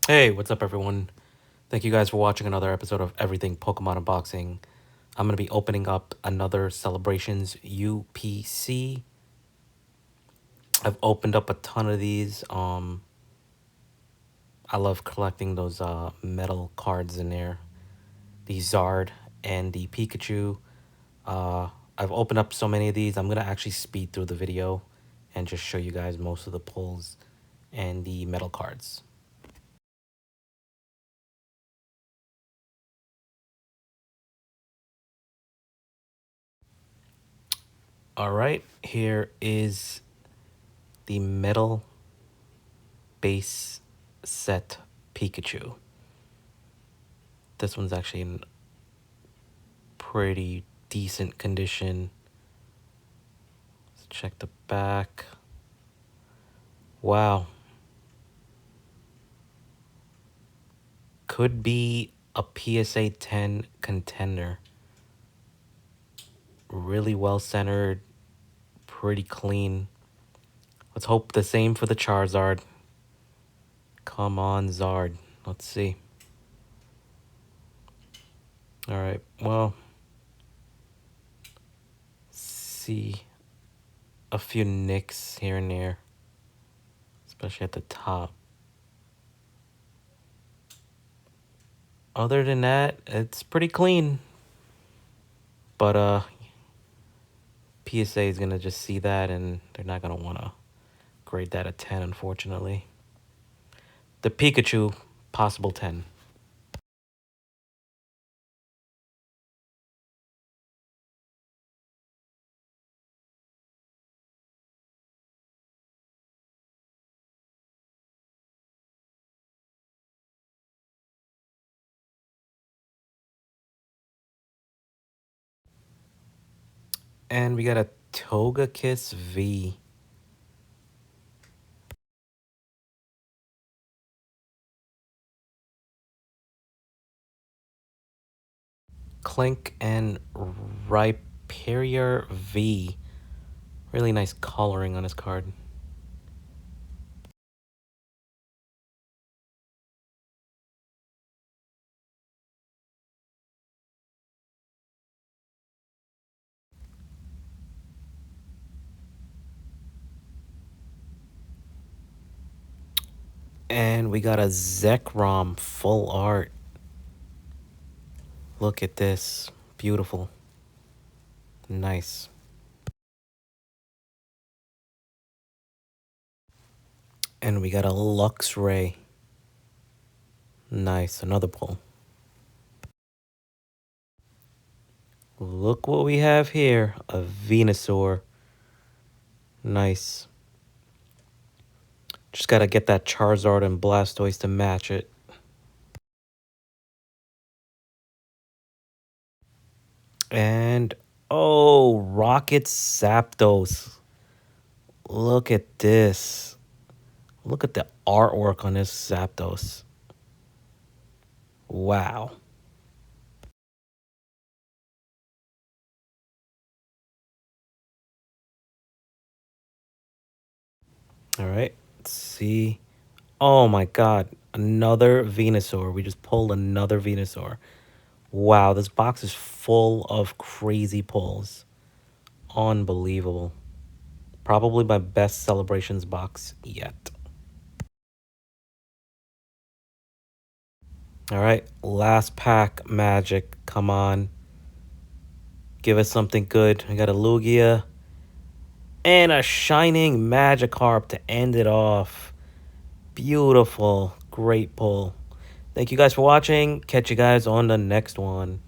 Hey, what's up, everyone? Thank you guys for watching another episode of Everything Pokemon Unboxing. I'm going to be opening up another Celebrations UPC. I've opened up a ton of these. I love collecting those metal cards in there. The Zard and the Pikachu. I've opened up so many of these. I'm going to actually speed through the video and just show you guys most of the pulls and the metal cards. All right, here is the metal base set Pikachu. This one's actually in pretty decent condition. Let's check the back. Wow. Could be a PSA 10 contender. Really well centered, pretty clean. Let's hope the same for the Charizard. Come on, Zard. Let's see. All right, well, see a few nicks here and there, especially at the top. Other than that, it's pretty clean. But PSA is going to just see that and they're not going to want to grade that a 10, unfortunately. The Pikachu, possible 10. And we got a Togekiss V. Clink and Rhyperior V. Really nice coloring on his card. And we got a Zekrom full art. Look at this. Beautiful. Nice. And we got a Luxray. Nice. Another pull. Look what we have here. A Venusaur. Nice. Just gotta get that Charizard and Blastoise to match it. And, oh, Rocket Zapdos. Look at this. Look at the artwork on this Zapdos. Wow. All right, let's see. Oh my god, another Venusaur. We just pulled another Venusaur. Wow, this box is full of crazy pulls. Unbelievable. Probably my best Celebrations box yet. All right, last pack, Magic. Come on. Give us something good. We got a Lugia and a Shining Magikarp to end it off. Beautiful. Great pull. Thank you guys for watching. Catch you guys on the next one.